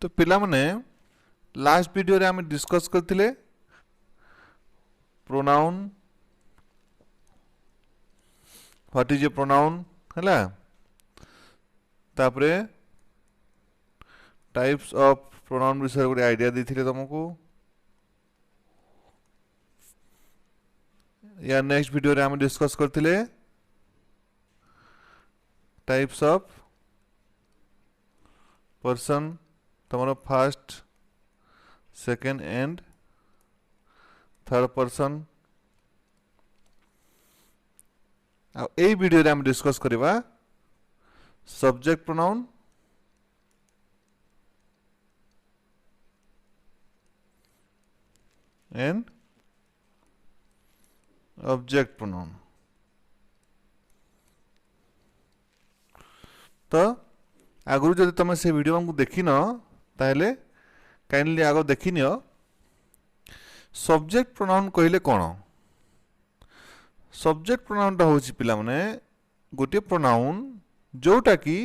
तो पिला माने लास्ट वीडियो रे आम डिस्कस करथिले pronoun what is a pronoun हैला तापरे टाइप्स ऑफ प्रोनाउन विषय गोटे आइडिया देथिले तुमको या नेक्स्ट वीडियो रे आम डिस्कस करथिले टाइप्स ऑफ पर्सन तमरो first second and third person आ ए वीडियो रे हम डिस्कस करबा subject pronoun and object pronoun. तो आगु जदि तुम से वीडियो को देखिन ताहले काइंडली आगो देखिनियो सब्जेक्ट प्रोनाउन कहले कौन सब्जेक्ट प्रोनाउन टा होची पिला माने गोटे प्रोनाउन जोटा कि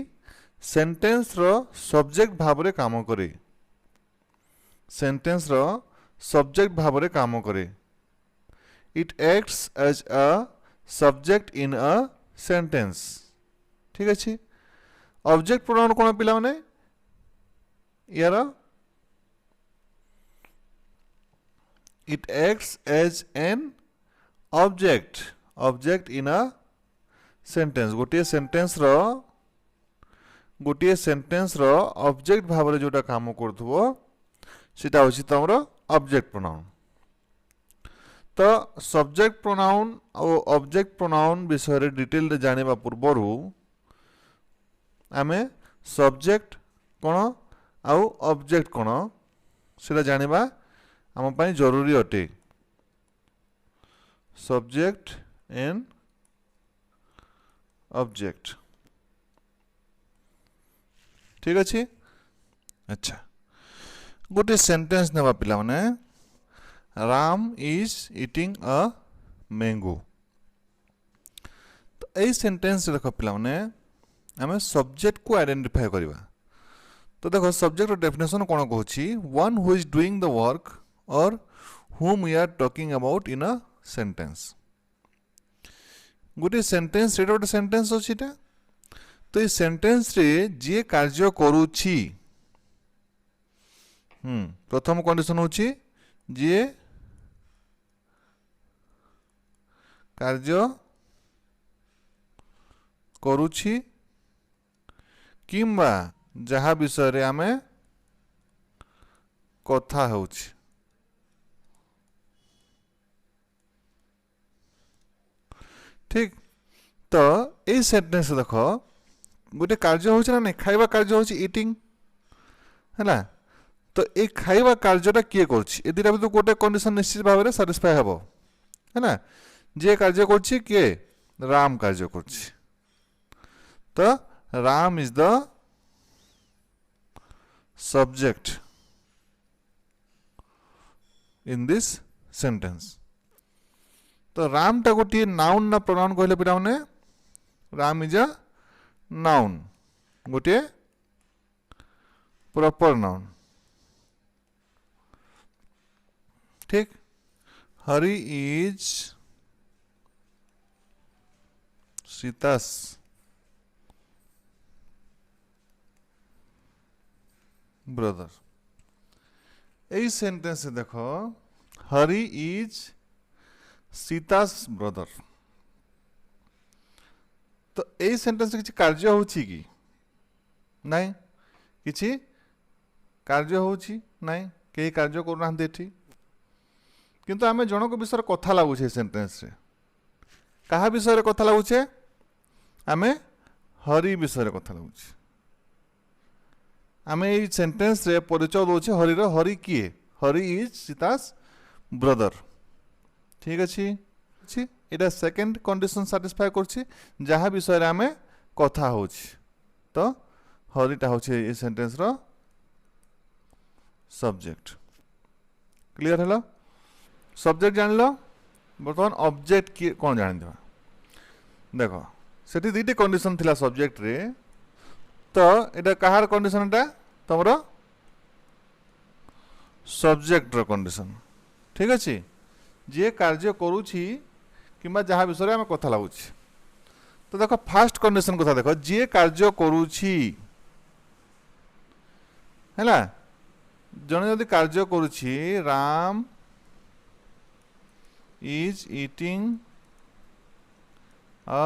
सेंटेंस रो सब्जेक्ट भाव रे काम करे सेंटेंस रो सब्जेक्ट भाव रे काम करे it acts as a subject in a sentence ठीक अछि। ऑब्जेक्ट प्रोनाउन कोन पिला माने यार it acts as an object in a sentence गोटे सेंटेंस रो ऑब्जेक्ट भाव रे जोटा काम करथबो सेटा होछि तमरो ऑब्जेक्ट प्रोनाउन। तो सब्जेक्ट प्रोनाउन और ऑब्जेक्ट प्रोनाउन विषय रे डिटेल रे जानिबा पूर्वरु आमे सब्जेक्ट कोन आ ऑब्जेक्ट कोन सेटा जानिबा आम पाई जरूरी अटे सब्जेक्ट एंड ऑब्जेक्ट ठीक अच्छे। अच्छा गोटे सेंटेंस नेबा पिला माने Ram is eating a mango. तो ए सेंटेंस देखो पिला माने आमे सब्जेक्ट को आइडेंटिफाई करबा। तो देखो सब्जेक्ट रो डेफिनेशन कोन कहूची one who is doing the work or whom we are talking about in a sentence गोटे सेंटेंस रे गोटे सेंटेंस अछि ता तो ए सेंटेंस रे जे कार्य करूछि प्रथम कंडीशन होछि जे कार्य करूछि किंबा जहा विषय रे आमे कथा होछि ठीक। तो ए सेंटेंस देखो गोटे कार्य होछि ना नहीं खाइबा कार्य होछि ईटिंग हैला। तो ए खाइबा कार्यटा किए करछि ए दिरा तो गोटे कंडीशन निश्चित भाव रे सैटिस्फाई हबो हैना जे कार्य करछि के राम कार्य करछि। तो Ram is the subject in this sentence. तो राम टा गोटे नाउन ना प्रोनाउन कहले पिरा माने राम इज अ नाउन गोटे प्रॉपर नाउन ठीक। Hari is Sita's brother. ए सेंटेंस से देखो हरि इज सीतास ब्रदर। तो ए सेंटेंस किछि कार्य होछि कि नहीं किछि कार्य होछि नहीं के कार्य करू ना देठी किंतु आमे जनक विषय कथा लागुछे सेंटेंस रे कहा विषय कथा लागुछे आमे हरि विषय कथा लागुछे आमे ए सेंटेंस रे परिचय दोछे हरि रो हरि किए हरि इज सीतास ब्रदर ठीक अछि एटा सेकंड कंडीशन सैटिस्फाई करछि जहा विषय रे आमे कथा होछि। तो हरिटा होछि ए सेंटेंस रो सब्जेक्ट क्लियर हलो सब्जेक्ट जान लो बर्तमान ऑब्जेक्ट की कौन जान दिवा देखो सेठी दुईटे कंडीशन थिला सब्जेक्ट रे तो एटा कहार कंडीशन एटा तमरो सब्जेक्ट रो कंडीशन ठीक अच्छे जे कार्य करुछि किंबा जहाँ विषय आम कथा लगुच तो देख फास्ट कंडीशन कथा देख जे कार्य करुछि हैला जने यदि कार्य करुछि Ram is eating a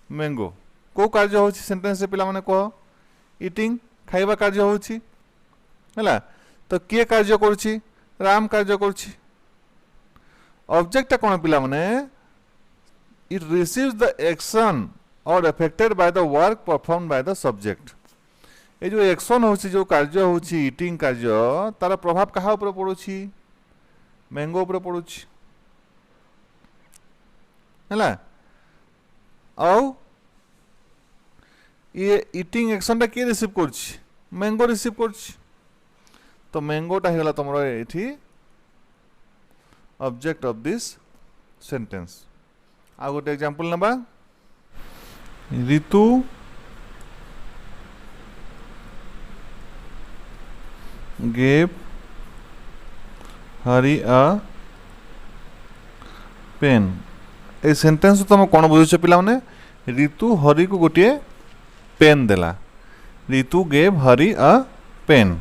mango को कार्य होछि सेंटेंस रे पिला माने कह ईटिंग खाइबा कार्य होछि हैला तो किए कार्य करुछि राम कार्य करुछि ऑब्जेक्ट कौन पिला माने इट रिसीव्स द एक्शन और affected by the work perform by the subject ये जो एक्शन होछि जो कार्य होछि ईटिंग कार्य तार प्रभाव कहा ऊपर पड़ुछि मैंगो ऊपर पड़ुछि हैला औ ये ईटिंग एक्शन टा के रिसीव करछि मैंगो रिसीव करछि तो मैंगोटा हो तुम ये ऑब्जेक्ट ऑफ दिस सेंटेंस आ गोटे एग्जांपल नबा Ritu gave Hari a pen ए सेंटेंस तुम कौन बुझुछ पिला माने ऋतु हरि को गोटे पेन देला ऋतु गेव हरि अ पेन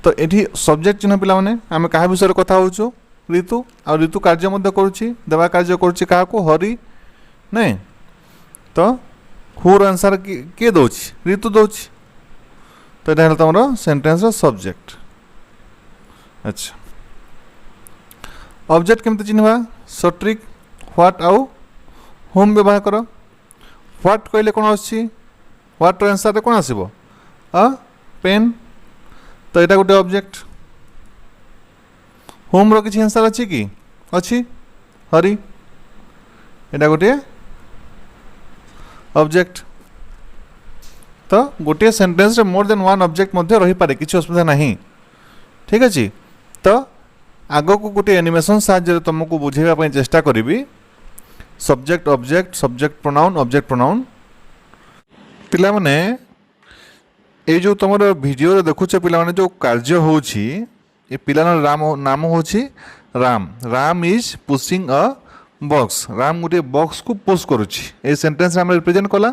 तो ये सब्जेक्ट चिन्ह पिला माने आम क्या विषय कथा होचु ऋतु आ ऋतु कार्य मध्य करुछि देवा कार्य करुछि क्या को हरि नहीं तो हुर आंसर किए दउछि ऋतु दउछि तो ये तुम सेंटेंस सब्जेक्ट अच्छा ऑब्जेक्ट केमते चिन्हवा सट्रिक व्हाट आउ होम व्यवहार कर व्हाट कहले कौन आछि व्हाट आंसर कौन आसीबो अ पेन तो यहाँ गोटे ऑब्जेक्ट होम रो किसी आंसर अच्छी कि अच्छी हरि यहाँ गोटे ऑब्जेक्ट तो गोटे सेंटेंस रे मोर देन वन ऑब्जेक्ट मध्य रही पारे किसी असुविधा नहीं ठीक अच्छे तो आग को गोटे एनिमेशन साहाय्य तुमको बुझेगा चेष्टा करी subject object subject pronoun object pronoun पिला माने ये जो तुम भिडियो देखुच पिला जो कार्य होची ये पिला नाम होची Ram Ram is pushing a box Ram गोटे बॉक्स को पुश करुच्ची ये सेंटेंस आम रिप्रेजेंट कला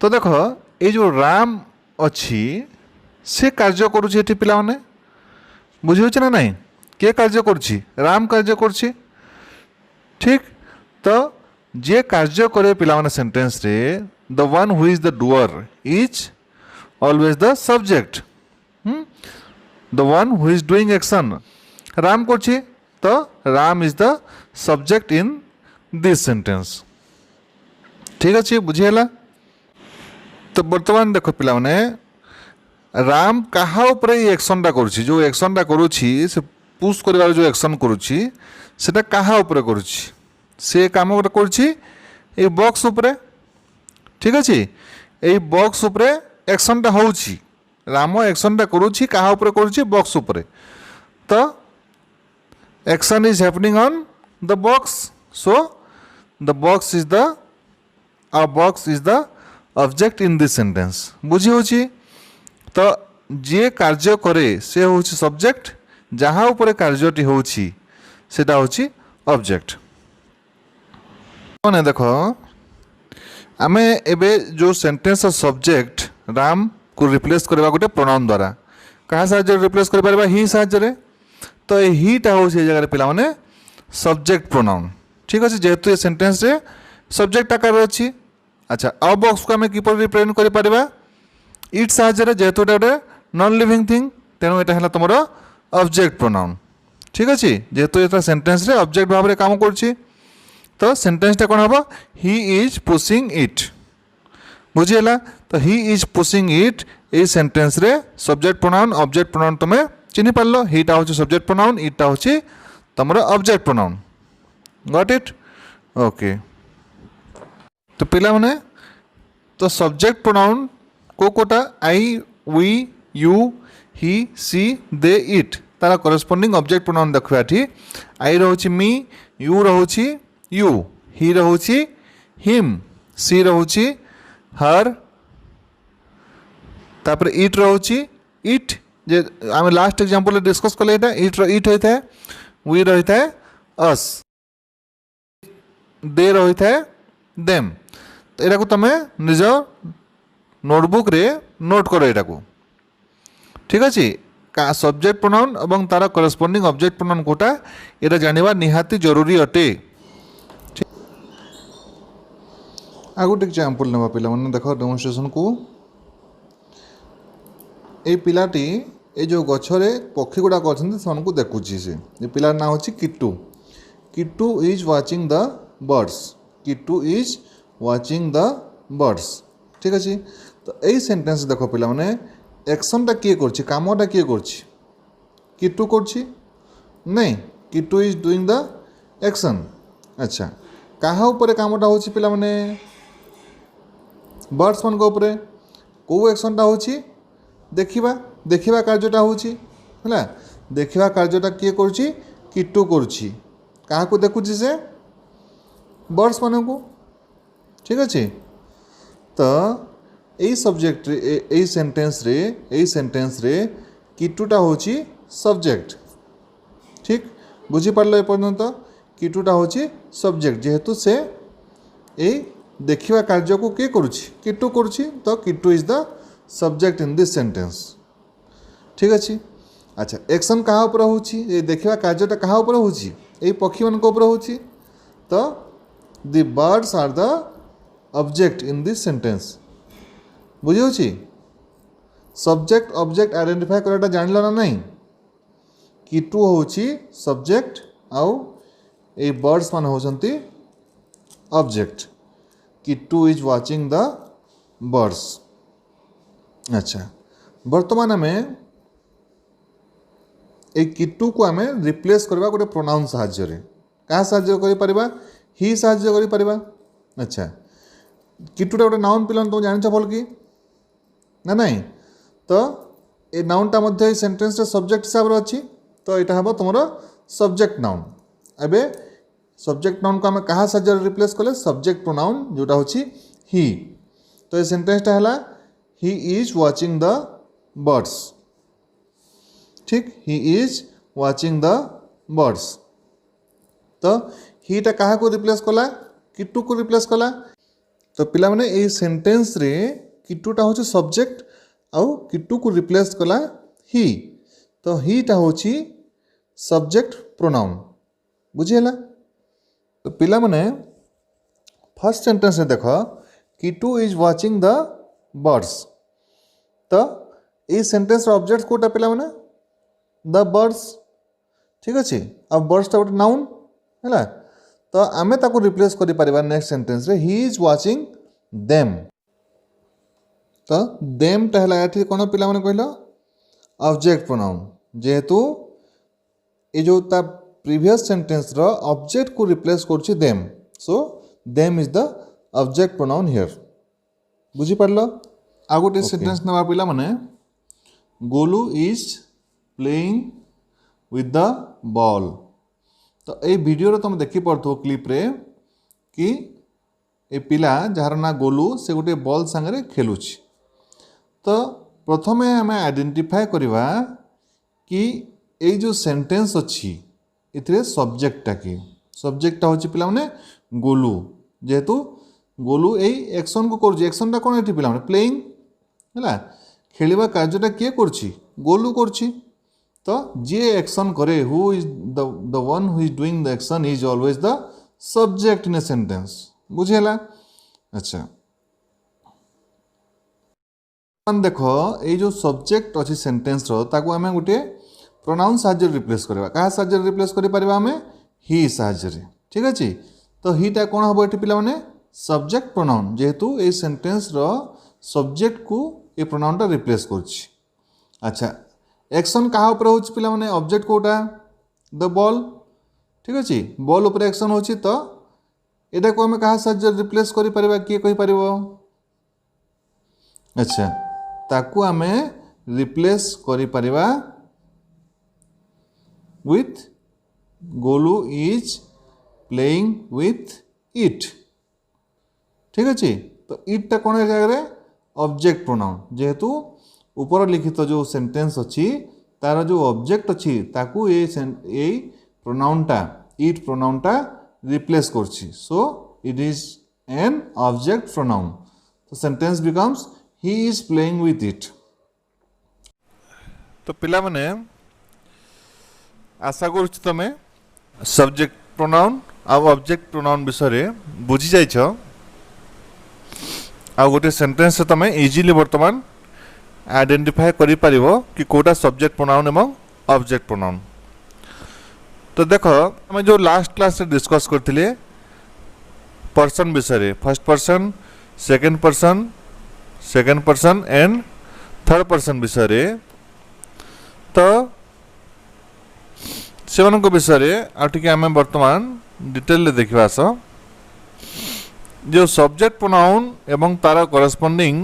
तो देख ये जो राम अच्छी से कार्य करुच्ची ये पिला माने बुझे ना नहीं किए कार्य करुच्ची राम कार्य करुच्ची ठीक तो जे कार्य करे पिला माने सेंटेंस रे the one who is the doer is always the subject the one who is doing action ram करछि तो ram is the subject in this sentence ठीक अछि बुझियला तो वर्तमान देखो पिला माने राम कहा ऊपर एक्शन टा करछि जो एक्शन टा करूछि से पुश करबार जो एक्शन करूछि सेटा कहा ऊपर करूछि से काम गोटे करूछि ए बॉक्स ऊपर ठीक अछि ए बॉक्स ऊपर एक्शन टा होउछि राम एक्शन टा करूछि कहा ऊपर करूछि बॉक्स ऊपर तो action is happening on the box so the box is the object in this sentence बुझी होछि तो जे कार्य करे से होछि सब्जेक्ट जहाँ ऊपर कार्यटी होछि सेटा होछि ऑब्जेक्ट माने देखो आमे एबे जो सेंटेंस सब्जेक्ट राम को रिप्लेस करबा गोटे प्रोनाउन द्वारा कहाँ साहाଯ୍य रिप्लेस कर पारबा ही साहाଯ୍य तो हीटा हो जगह पिला माने सब्जेक्ट प्रोनाउन ठीक अच्छे जेहेतु ये सेंटेंस रे सब्जेक्ट आकार अच्छी अच्छा अ बॉक्स को आम किपर रिप्रेजेंट कर पारबा इट साहाଯ୍य जेहेतु गोटे नॉन लिविंग थिंग तेणु यहाँ है तुम ऑब्जेक्ट प्रोनाउन ठीक अच्छे जेहेतु ये सेंटेंस रे ऑब्जेक्ट भाव में काम कर तो सेंटेंसटा कौन हम ही इज पुशिंग इट बुझीगला तो ही इज पुशिंग इट ये सेंटेंस रे सब्जेक्ट प्रोनाउन ऑब्जेक्ट प्रोनाउन तुम्हें चिन्ह पार हीटा हूँ सब्जेक्ट प्रोनाउन इटा हूँ तुम object pronoun got it okay तो पिला माने तो सब्जेक्ट प्रोनाउन को कोटा I we you he she they it तार करस्पोंडिंग ऑब्जेक्ट प्रोनाउन देखा आई रही मी यू रही यू ही रही हिम सी रही हर तापर इट रही इट जे आम लास्ट एग्जांपल डिस्कस कले इट होता है, वी रही है अस, दे रही है देम। तो यहाँ तुम निज नोटबुक रे नोट कर यहाँ को, ठीक अच्छे। सब्जेक्ट प्रोनाउन और तार करस्पॉन्डिंग ऑब्जेक्ट प्रोनाउन कोटा ये जानिबा निहाती जरूरी अटे। आ गोटे एग्जांपल नेबा पिला माने देख डेमोन्स्ट्रेशन को। ए पिलाटी ए जो गछरे पक्षी गुड़ाक अच्छा से देखुची से पिलार ना होची Kittu. Kittu is watching the birds, Kittu is watching the birds, ठीक अच्छे। तो यही सेंटेंस देख पिला माने एक्शनटा किए करछि, कामटा किए करछि, किट्टू करछि नहीं, Kittu is doing the action. अच्छा कहा उपरे कामटा होछि पिला माने बर्ड्स मान उपरे। को एक्शनटा होछि देखिबा, देखिबा कार्यटा होछि हैला, देखिबा कार्यटा किए करछि किट्टू करछि। काहा को देखुछि से बर्ड्स मान को, ठीक अच्छे। तो यही सब्जेक्ट यही सेंटेंस रे किट्टूटा होछि सब्जेक्ट, ठीक बुझी पारल ए पर्यंत। किट्टूटा होछि सब्जेक्ट जेहेतु से ए देखिबा कार्य को किए करुछि किट्टू करुछि, तो Kittu is the subject in this sentence, ठीक अच्छे। अच्छा एक्शन कहा ऊपर होछि, ये देखिबा कार्यटा कहा ऊपर होछि, ए पक्षी मान ऊपर होछि। तो the birds are the object in this sentence, बुझी होछि। सब्जेक्ट ऑब्जेक्ट आइडेंटिफाई कराटा जानल ना नहीं। किट्टू होछि सब्जेक्ट आउ ए बर्ड्स मान होछंती object. Kittu is watching the birds. अच्छा वर्तमान आम ए किट्टू को आम रिप्लेस करवा गोटे प्रोनाउन साहाय्य रे। क्या साहाय्य करि परिबा, ही साहाय्य करि परिबा। अच्छा किट्टूटा गोटे नाउन पिला तुम जानिछ भल कि ना नहीं। तो ए नाउनटा मध्य सेंटेंस रे सब्जेक्ट हिसाब रे अछि, तो यहाँ हम तुम सब्जेक्ट नाउन। एबे सब्जेक्ट नाउन को आम कहा साहाय्य रिप्लेस कले सब्जेक्ट प्रोनाउन जोटा होछि ही। तो ये सेंटेंसटा है he is watching the birds, ठीक he is watching the birds. तो हीटा कहा को रिप्लेस कला किट्टू को रिप्लेस कला। तो पिला माने ए सेंटेंस रे किट्टूटा होछि सब्जेक्ट आउ किट्टू को रिप्लेस कला ही। तो हीटा होछि सब्जेक्ट प्रोनाउन, बुझीला। तो पिला माने फर्स्ट सेंटेंस रे देख Kittu is watching the birds. तो ये सेंटेंस ऑब्जेक्ट कोटा पिला माने द बर्ड्स, ठीक अच्छे। अब बर्ड्सटा गोटे नाउन है, तो आमे ताको रिप्लेस करि परिबा नेक्स्ट सेंटेंस रे ही इज वाचिंग देम। तो देमटा है ये कौन पिला माने कहल ऑब्जेक्ट प्रोनाउन, जेहेतु ये जो ता प्रीवियस सेंटेंस रो ऑब्जेक्ट को रिप्लेस करछि them, so them is the object pronoun here, बुझी पारलो। आ गोटे सेंटेंस नवा पिला माने Golu is playing with the ball. तो ये वीडियो तुम देखी पार्थो क्लिप रे कि ए पिला जार ना गोलू से गोटे बॉल सांगे खेलुछि। तो प्रथमे आम आइडेंटिफाई करवा कि ये जो सेंटेंस अच्छी इतरे सब्जेक्टटा कि सब्जेक्टटा होछि पिला माने गोलू, जेहेतु गोलू यही एक्शन को कर एक्शनटा कौन ये पिला माने प्लेइंग है, खेलवा कार्यटा किए करछि गोलू करछि। तो जी एक्शन करे who is the one who is doing the action is always the subject in a sentence, बुझेला। अच्छा देख ये जो सब्जेक्ट अच्छी सेंटेंस रो ताको आमे गोटे प्रोनाउन साहाय्य रिप्लेस करवा। क्या साहाय्य रिप्लेस करि परिबा आमे ही साहाय्य रे, ठीक अछि। तो हीटा कौन हम ये पिला माने सब्जेक्ट प्रोनाउन, जेहेतु ये सेंटेंस रो सब्जेक्ट को ये प्रोनाउनटा रिप्लेस करछि। अच्छा एक्शन कहा ऊपर होछि पिला माने ऑब्जेक्ट कोटा द बॉल, ठीक अछि। बॉल ऊपर एक्शन होछि, तो एटा को हमें कहा साहाय्य रिप्लेस करि परिबा किए कहि परिबो। अच्छा ताकू आमे रिप्लेस करि परिबा with Golu is playing with it, ठीक अच्छे। तो इटा कौन है जगह ऑब्जेक्ट प्रोनाउन, जेहेतु ऊपर लिखित जो सेंटेंस अच्छी तार जो ऑब्जेक्ट अच्छी ताकू ये प्रोनाउनटा इट प्रोनाउनटा रिप्लेस करछि so it is an object pronoun तो sentence becomes he is playing with it. तो पिला माने आशा करूँ तुम सब्जेक्ट प्रोनाउन आ ऑब्जेक्ट प्रोनाउन विषय बुझी जाइछ आ गोटे सेंटेंस तुम इजिली वर्तमान आइडेंटिफाई करि परिबो कि कोटा सब्जेक्ट प्रोनाउन एवं ऑब्जेक्ट प्रोनाउन। तो देख आम जो लास्ट क्लास डिस्कस करथिले पर्सन विषय first person second person and third person विषय तो से विषय आम वर्तमान डिटेल देखा आस जो सब्जेक्ट प्रोनाउन एवं तार corresponding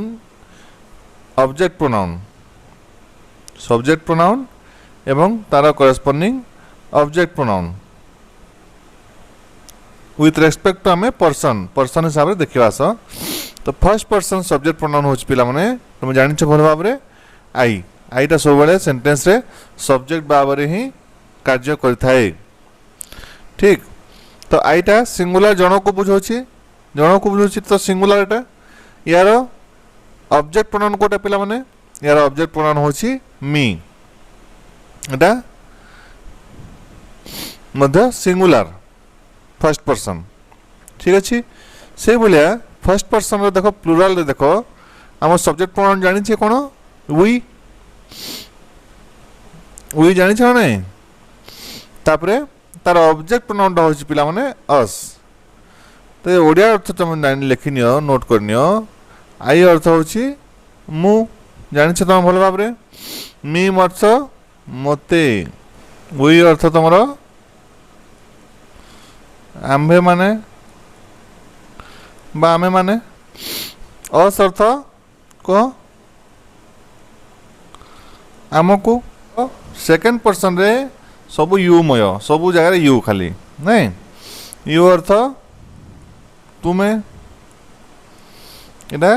object pronoun subject pronoun एवं तार corresponding object pronoun with respect to आम पर्सन हिसाब से देखा आस। तो फर्स्ट पर्सन सब्जेक्ट प्रोनाउन हो पिला माने तुम जानिछ भल भाव रे आईटा सब बेले सेंटेंस रे सब्जेक्ट भाव रे ही कार्य करथाए ठीक। तो आईटा सिंगुलर जन को बुझाउछि तो सिंगुलर एटा यार ऑब्जेक्ट प्रोनाउन कोटा पिला माने यार ऑब्जेक्ट प्रोनाउन होछि मी एटा मध्य सिंगुलर फर्स्ट पर्सन ठीक अच्छे से भाया फर्स्ट पर्सन रे देखो प्लुराल रे देखो आम सब्जेक्ट प्रोनाउन जानी छे कोन वी जानी छे नै तापरे तार ऑब्जेक्ट प्रोनाउन होछि पिला माने अस। तो ओडिया अर्थ तुम लिखि नियो नोट कर नियो आई अर्थ होछि मु जानि छ तुम भल भाव रे मी अर्थ मते वी अर्थ तुमरो आम्भे माने बा आमे माने अस अर्थ को आमको सेकेंड पर्सन रे सबु यू मय सबु जगह रे यू खाली नहीं यू अर्थ तुमे एटा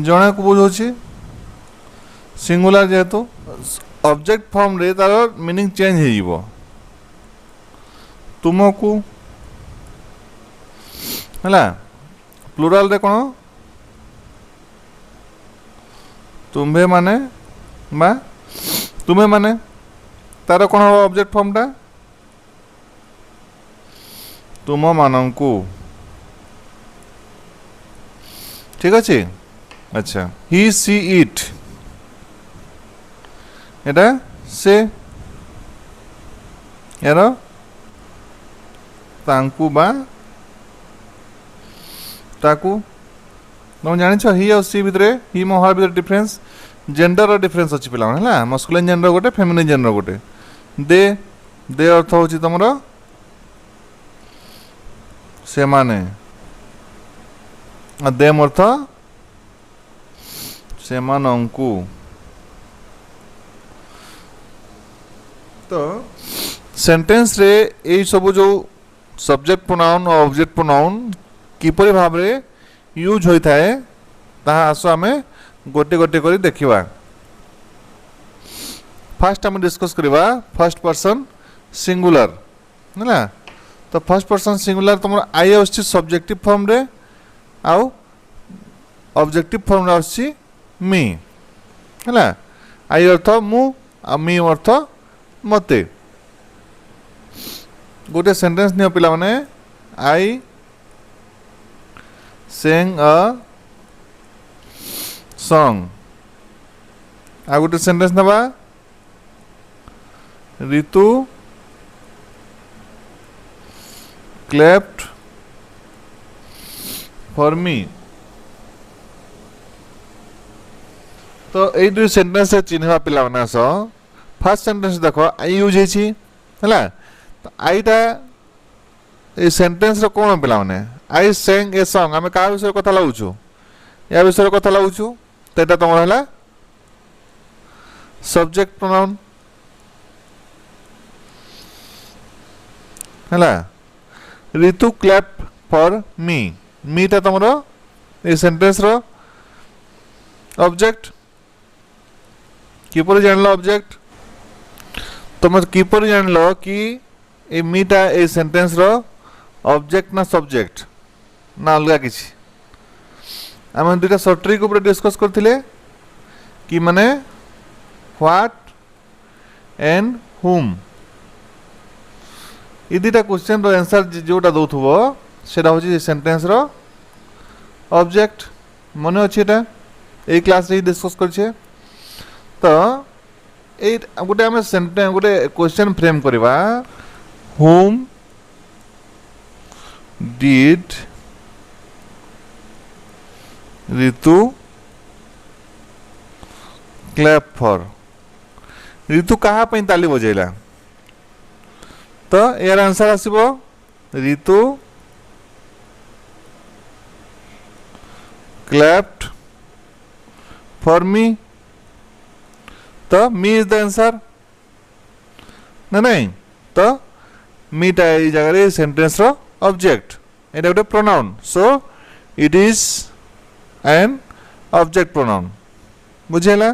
जणे को बुझोछि सिंगुलर जेहेतु ऑब्जेक्ट फॉर्म रे तार मीनिंग चेंज हो जिवो तुमको हला प्लुराल रे कोन तुम्भे माने बा तुमे माने तार कोन ऑब्जेक्ट फॉर्मटा तुम मानंकु ठीक अच्छे। अच्छा ही सी इट एटा से यार तांकु बा ताकु तुम जान ही और सी भितर ही मोहार भितर डिफरेंस जेंडर डिफरेंस अच्छी पिला है मस्कुलिन जेंडर गोटे फेमिनिन जेंडर गोटे दे अर्थ होची तुमरो से माने देम अर्थ से मानंकु। तो सेंटेंस रे ए सब जो सब्जेक्ट प्रोनाउन और ऑब्जेक्ट प्रोनाउन किपरि भाव रे यूज होई थाए ताहा आसो आमे गोटे गोटे करी देखिबा। फर्स्ट हम डिस्कस करबा फर्स्ट पर्सन सिंगुलर हैला। तो फर्स्ट पर्सन सिंगुलर तुम आई आछि सब्जेक्टिव फॉर्म रे आउ ऑब्जेक्टिव फॉर्म रे आछि मी हैला। आई अर्थ मु आ मी अर्थ मते। गोटे सेंटेंस नियो पिला माने आई sang a song आ गोटे सेंटेंस नबा ऋतु clapped for me। तो ए दु सेंटेंस से चिन्हवा पिला माने सो फर्स्ट सेंटेंस देखो आई यूज हेछि हैला। तो आईटा ए सेंटेंस रो कोन पिला माने आई sang ए सॉन्ग आमे का विषय कथा लागुछु या विषय कथा लागुछु तो एटा तमर हला सब्जेक्ट प्रोनाउन हला। ऋतु क्लैप फॉर मी ता तमरो ए सेंटेंस रो ऑब्जेक्ट किपर जान ऑब्जेक्ट तुम किपर जान कि ए मीटा ए सेंटेंस रो ऑब्जेक्ट ना सब्जेक्ट ना अलग किसी आम दुटा सर्ट ट्रिक ऊपर डिस्कस करथिले कि माने व्हाट एंड हुम ये दुटा क्वेश्चन रो आंसर जोटा दउथबो सेटा होची सेंटेंस रो ऑब्जेक्ट मन अच्छे एटा ए क्लास रे डिस्कस करछे तो ए गोटे आम सेंटेंस गोटे क्वेश्चन फ्रेम करवा whom did Ritu clap for Ritu कहा पे ताली बजेला तो यार आंसर आसीबो ऋतु क्लैप्ड फॉर मी तो मी इज द आंसर ना नहीं तो मीटा ये जगह सेंटेंस रो ऑब्जेक्ट एटा गोटे pronoun so it is an object pronoun बुझेला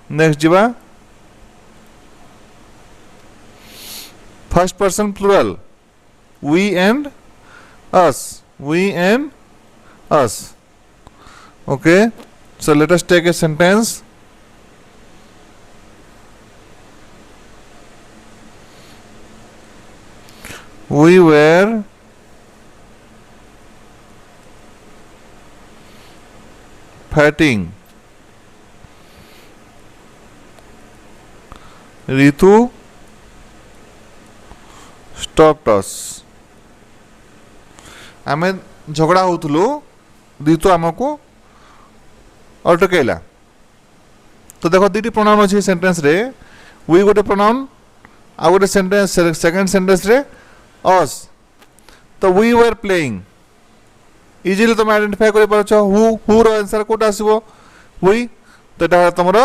नेक्स्ट जीवा first person plural we and us okay so let us take a sentence we were fighting Ritu stopped us आमे झगड़ा होतलु ऋतु आमको अटकेला तो देखो दीटी प्रोनाउन अछि सेंटेंस रे वी गोटे प्रोनाउन आ गोटे सेंटेंस सेकंड सेंटेंस रे us तो we were playing इजीली तुम आइडेंटिफाई कर पारछ हु रो आंसर कोटा आसीबो we तो एटा तमरो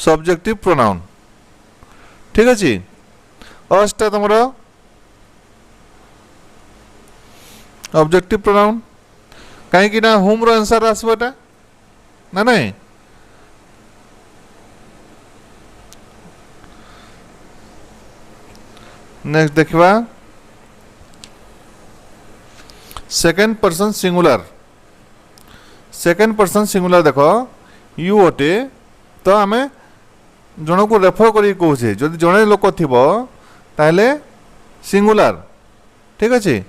सब्जेक्टिव प्रोनाउन ठीक अछि us ता तमरो ऑब्जेक्टिव प्रोनाउन काहे कि ना whom रो आंसर आसीबो एटा ना नहीं नेक्स्ट देखा सेकेंड पर्सन सिंगुलर देख यू अटे तो आम जन को रेफर कर कहे जदि जड़े लोक थी ताहले सिंगुलर ठीक अच्छे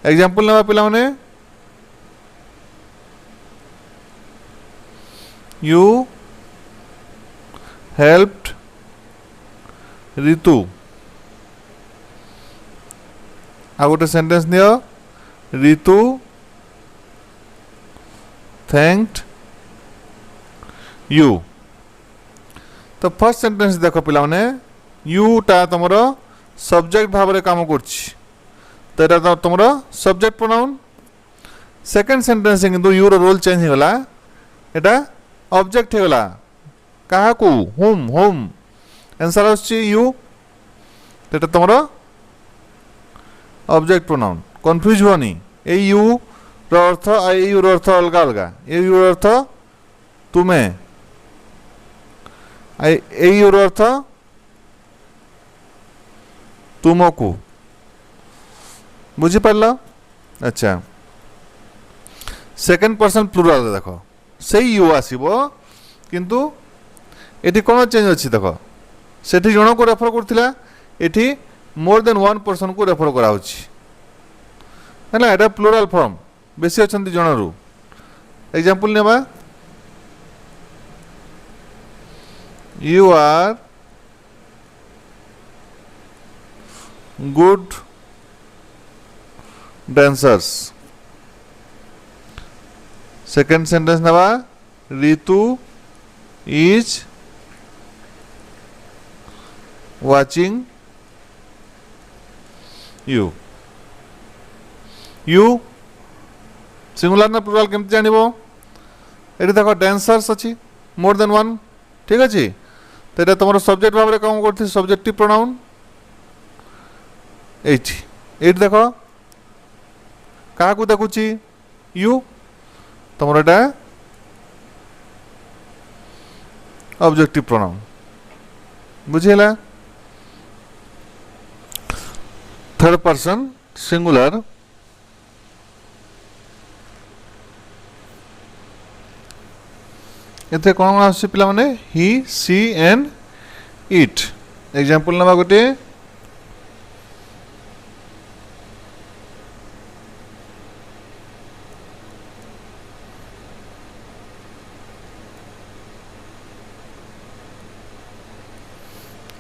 एग्जांपल ना पिला माने यू हेल्प्ड ऋतु आ गोटे sentence neo Ritu thanked you तो फर्स्ट सेंटेंस देख पिला माने यू टा तुमरो सब्जेक्ट भाव रे काम करछि तो एटा तुमरो सब्जेक्ट प्रोनाउन सेकंड सेंटेंस किंतु यू रो रोल चेंज हो गला एटा ऑब्जेक्ट हो गला कहा को होम आंसर आछि यू तो एटा तुमरो ऑब्जेक्ट प्रोनाउन कन्फ्यूज होनी ए you row earth uh A you रो अर्थ अलग अलग ए यू रो अर्थ तुमे ए यू रो अर्थ तुमको बुझी पारल अच्छा सेकंड पर्सन प्लूरल देखो से यू आसीबो किंतु एठी कोन चेंज अछि देखो सेठी जण को रेफर करथिला एठी मोर देन वन पर्सन को रेफर करा होछि हैला एटा प्लूरल फॉर्म बेसी अछंती जनरू एग्जांपल नेबा you are good dancers second sentence नेबा Ritu is watching you you singular ना प्लूरल केमति जानिबो एठी देखो डांसर्स अछि मोर देन वन ठीक अछि तो एटा तुमरो सब्जेक्ट भाबरे काम करथि सब्जेक्टिव प्रोनाउन एठी देखो कहा को देखुची यू तुमरो एटा ऑब्जेक्टिव प्रोनाउन बुझेला थर्ड पर्सन सिंगुलर एथे कौन आसुची पिला माने ही सी एंड इट एग्जांपल नबा गोटे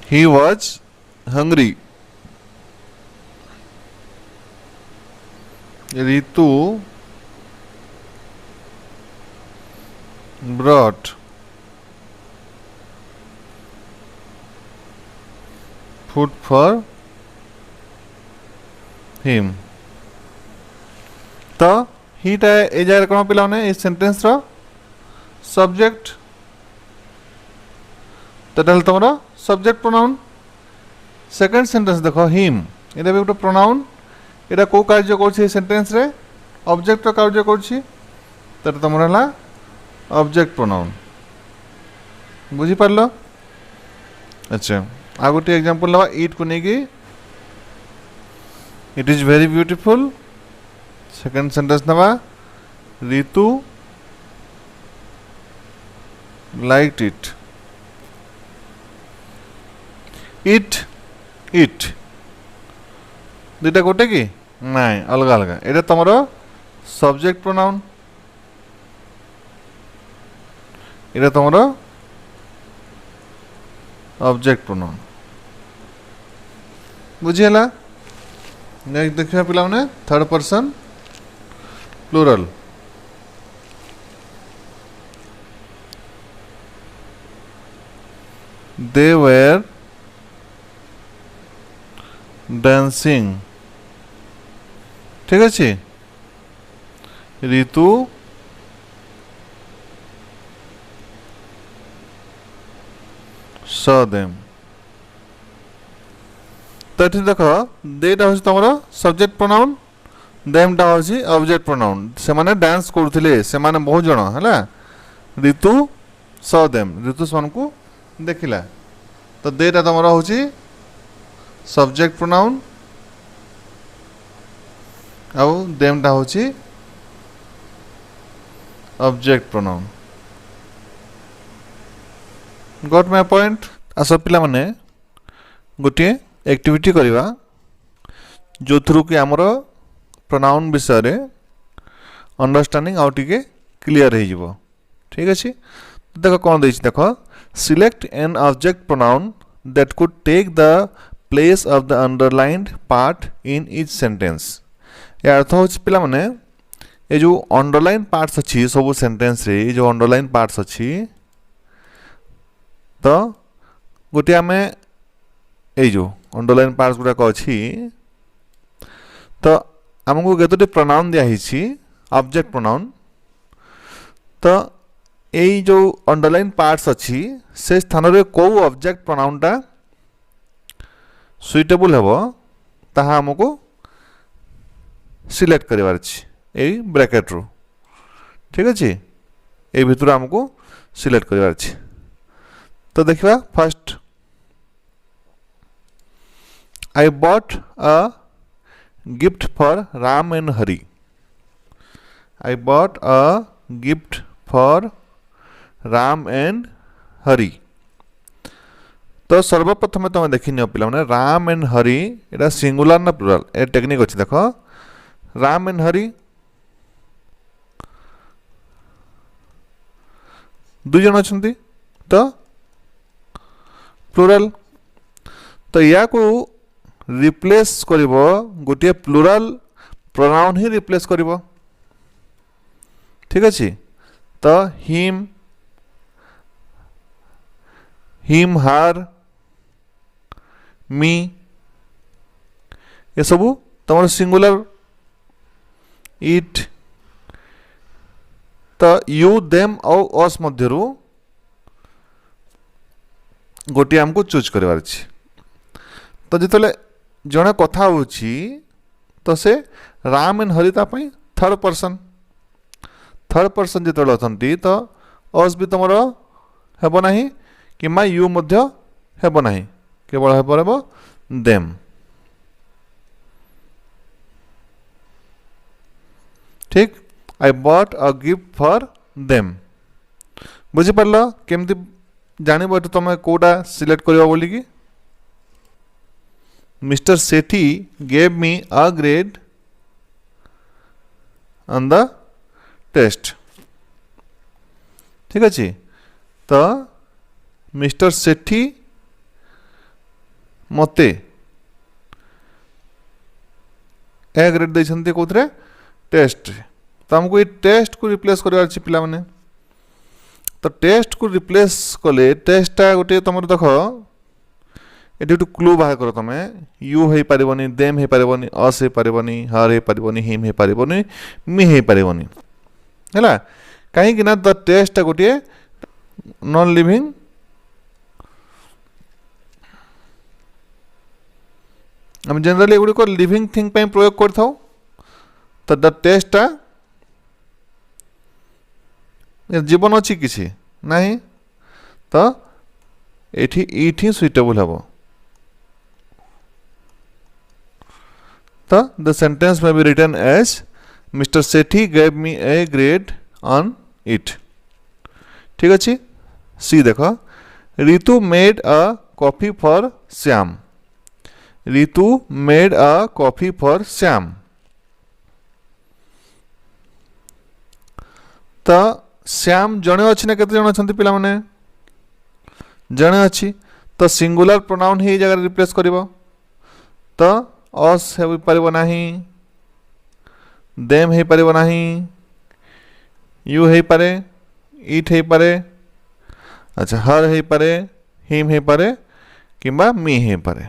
he was hungry Ritu brought food for him तो हीटा ए जाय कोन पिला ने इस सेंटेंस रो सब्जेक्ट टोटल तमरा सब्जेक्ट प्रोनाउन सेकंड सेंटेंस देखो हिम एटा भी गोटे प्रोनाउन एटा को कार्य करछि सेंटेंस रे ऑब्जेक्ट कार्य करछि त तमरा हला ऑब्जेक्ट प्रोनाउन बुझी पारलो अच्छा आ गोटे एग्जांपल लवा इट को नेकी it is very beautiful second sentence नवा रितु लाइक्ड इट इट दुटा गोटे कि नाइ अलग अलग एटा तमर सब्जेक्ट प्रोनाउन एटा तमर ऑब्जेक्ट प्रोनाउन बुझिला नेक्स्ट देखिया पिला माने third person plural they were dancing ठीक अच्छे ऋतु saw them तो ये देख देटा हूँ तुम सब्जेक्ट प्रोनाउन देमटा हूँ ऑब्जेक्ट प्रोनाउन से माने डांस करथिले से माने बहुत जण हला ऋतु saw them ऋतु सन को देखिला तो देटा तुम हूँ सब्जेक्ट प्रोनाउन आउ देमटा हूँ object pronoun got my point आस पिला माने गोटे एक्टिविटी करवा जो थ्रू कि आमर प्रोनाउन विषय रे अंडरस्टैंडिंग आउ टिके क्लियर हो जिवो ठीक अछि देखो कोन देछि देखो select an object pronoun that could take the place of the underlined part in each sentence या अर्थ हो पिला माने ए जो अंडरलाइन पार्ट्स अछि सब सेंटेंस रे जो अंडरलाइन पार्ट्स अछि तो गोटे आमे ए जो अंडरलाइन पार्ट्स गुडा को अछि तो हमको केतोटी प्रोनाउन दिया हिछि ऑब्जेक्ट प्रोनाउन तो ए जो अंडरलाइन पार्ट्स अछि से स्थान रे को ऑब्जेक्ट प्रोनाउन टा सुइटेबल हेबो ताहा हमको सिलेक्ट करिवार अछि ए ब्रैकेट रो ठीक अछि ए भितर हमको सिलेक्ट करिवार अछि तो देखिबा first I bought a gift for Ram and Hari. I bought a gift for Ram and Hari. तो सर्वप्रथम तुम देखिनियो पिला माने Ram and Hari Etah singular ना प्लुरल ए टेक्निक अछि देखो राम एंड हरि दु जन अछंती तो प्लुरल तो या को रिप्लेस करिवो गोटे प्लुरल प्रोनाउन ही रिप्लेस करिवो ठीक अछि तो हिम हर मी ये सब तुम सिंगुलर इट तो यू देम और अस मध्यरु गोटे हमको चूज करवार अछि तो जितले जने कथा होछि तो से राम एंड हरिता पई थर्ड पर्सन जितले अथंती तो अस भी तुमरो हेबो नाही किंबा यू मध्य हेब नाही केवल हे परबो देम ठीक I bought a gift for them बुझी पारलो केमती जानिबो एटु तमे कोडा सिलेक्ट करबा बोली कि mister Sethi gave me a grade on the test ठीक अच्छे तो मिस्टर सेठी मते ए ग्रेड देछन्ते कोथरे टेस्ट तो हमको ये टेस्ट को रिप्लेस करबार अछि पिला माने तो टेस्ट को रिप्लेस कले टेस्टा गोटे तुम देख ये गोटे क्लू बाहर कर तुम यू हो पारबनी देम हो पारबनी अस हो पारबनी हर हो पारबनी हिम हो पारबनी मी हो पारबनी है कहीं द टेस्ट गोटे नॉन लिविंग हम जनरली एगुड़िक लिविंग थिंग पे प्रयोग कर तो द टेस्टा जीवन अच्छी किसी नहीं तो ये सुइटेबल हम तो द सेंटेंस में be written as mister Sethi gave me a grade on it ठीक अच्छे सी देख Ritu made a coffee for Shyam Ritu made a coffee for Shyam तो श्याम जड़े अच्छी ना केते जण अछंती पिला माने जड़े अच्छी तो सिंगुलर प्रोनाउन ही जगह रिप्लेस करिवो तो अस हो पारिबो नाही देम हो पारिबो नाही यू हो पारे इट हो पारे अच्छा हर हो पारे हिम हो पारे किंबा मी हो पारे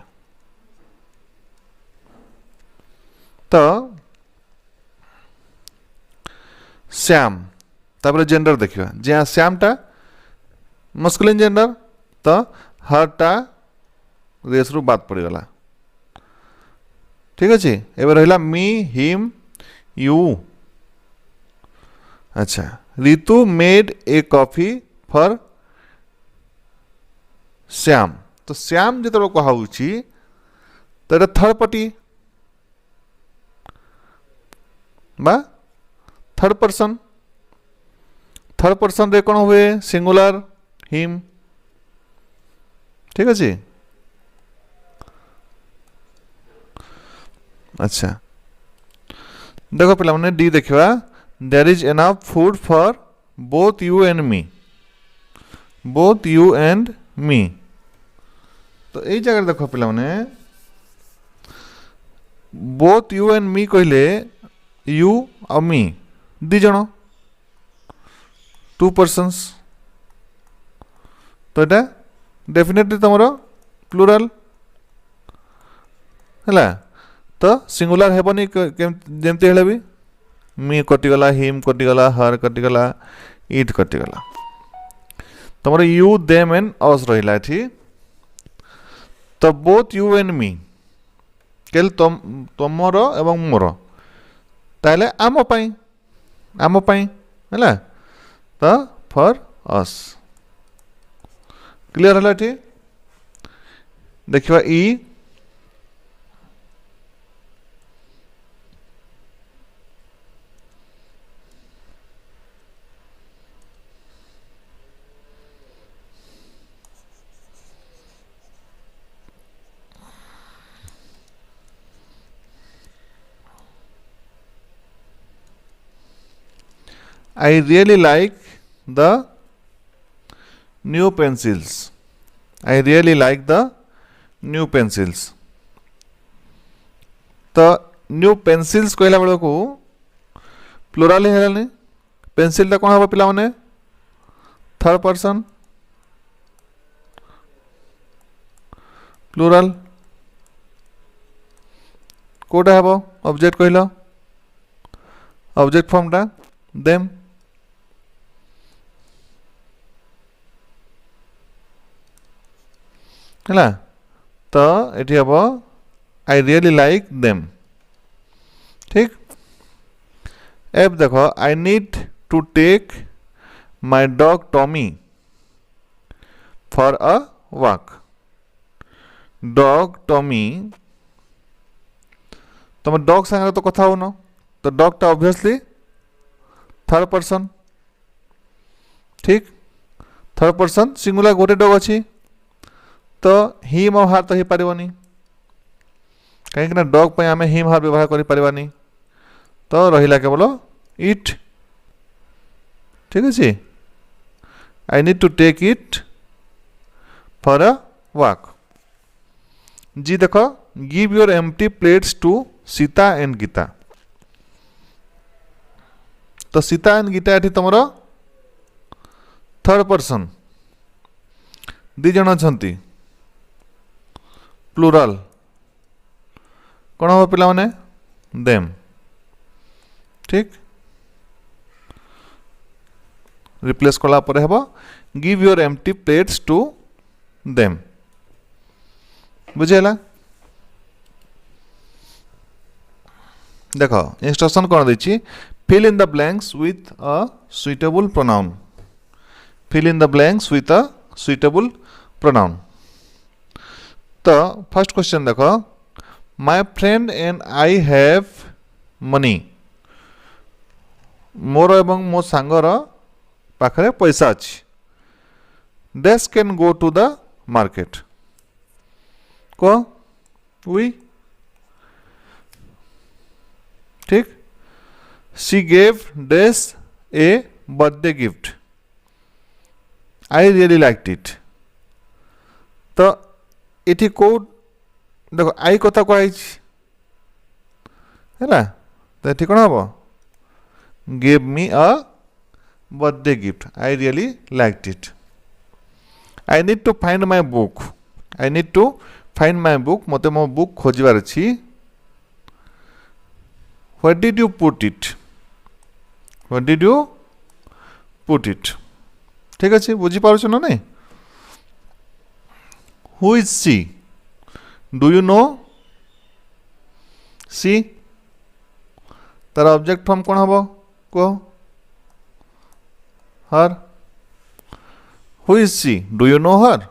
तो श्याम तापर जेंडर देखिए जहाँ श्यामटा मस्कुलिन जेंडर तो हरटा रेस रु बात पड़गला ठीक अच्छे एवं रहा मी हिम यू अच्छा Ritu made a coffee for Shyam तो श्याम जो कहुची तो ये थर्ड पार्टी बा थर्ड पर्सन रे कौन हुए सिंगुलर हिम ठीक अच्छे अच्छा देखो पिला माने डी देखा there is enough food for both you and me तो ये जगह देखो पिला माने बोथ यू एंड मी कहले यू और मी दी जण टू पर्सन्स तो ये डेफिनेटली तुम प्लूराल है तो सिंगुलर हेबनी जमती हेले भी मी कटिगला हिम कटिगला हर कटिगला इट कटिगला तुम यू देम एंड अस रहा तो बोथ यू एंड मी केल तुमर एवं मोर ताले आम पाई है तो फॉर अस क्लियर है ठीक देखिए ई I really like the new pencils. I really like the new pencils. तो न्यू पेंसिल्स कहला बेल को प्लुराल है पेंसिल टा कौन हम पिला माने थर्ड पर्सन प्लुराल कोटा हम ऑब्जेक्ट कहला ऑब्जेक्ट फॉर्म टा देम है तो ये हम आई रियली लाइक देम ठीक एब देखो I need to take my dog Tommy for a walk. Dog Tommy, तुम डॉग संगे तो कथा हो न, तो डॉग टा ऑब्वियसली थर्ड पर्सन, ठीक। थर्ड पर्सन सिंगुलर गोटे डॉग अच्छी तो हिम और हार तो हो पारनी, कहीं डॉग पे आम हिम हार व्यवहार कर पारनी, तो रहा केवल इट, ठीक अच्छे। I need to take it for a walk. जी देख, give your empty plates to Sita and Gita. तो सीता एंड गीता ये तुम थर्ड पर्सन, दिज अच्छा प्लूराल, कौन हम पिला माने देम, ठीक। रिप्लेस कला पर हेबो give your empty plates to them, बुझेला। देखो इंस्ट्रक्शन कौन देछि, fill in the blanks with a suitable pronoun, fill in the blanks with a suitable pronoun. तो फर्स्ट क्वेश्चन देखो, my friend and I have money, मोर एवं मो सांगर पाखरे पैसा अच्छी, dash can go to the market, को वी, ठीक। She gave dash a birthday gift, I really liked it. तो ये कौ देखो आई कथा कहुई है, तो ये कौन हम give me a birthday gift, I really liked it. I need to find my book, I need to find my book, मते मो बुक खोजबार अछि। Where did you put it, where did you put it, ठीक अच्छे, बुझी पारुछ ना नहीं। Who is she, do you know she, तार ऑब्जेक्ट फॉर्म कौन हम कह, her. Who is she, do you know her,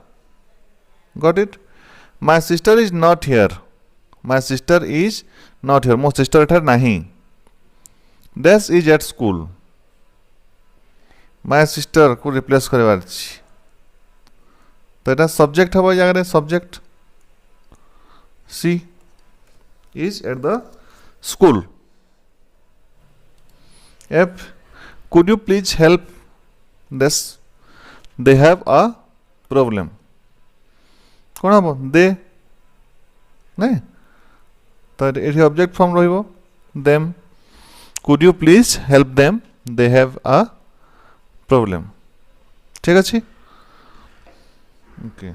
got it. My sister is not here, my sister is not here, मो सिस्टर एठार नहीं। Dash is at school, my sister को replace करवार अछि, तो यहाँ सब्जेक्ट हम जगह subject, she is at the school. F, could you please help this, they have a problem, कौन हम दे नहीं, तो ये ऑब्जेक्ट फॉर्म रहिबो them. Could you please help them, they have a problem, ठीक अच्छे, ओके।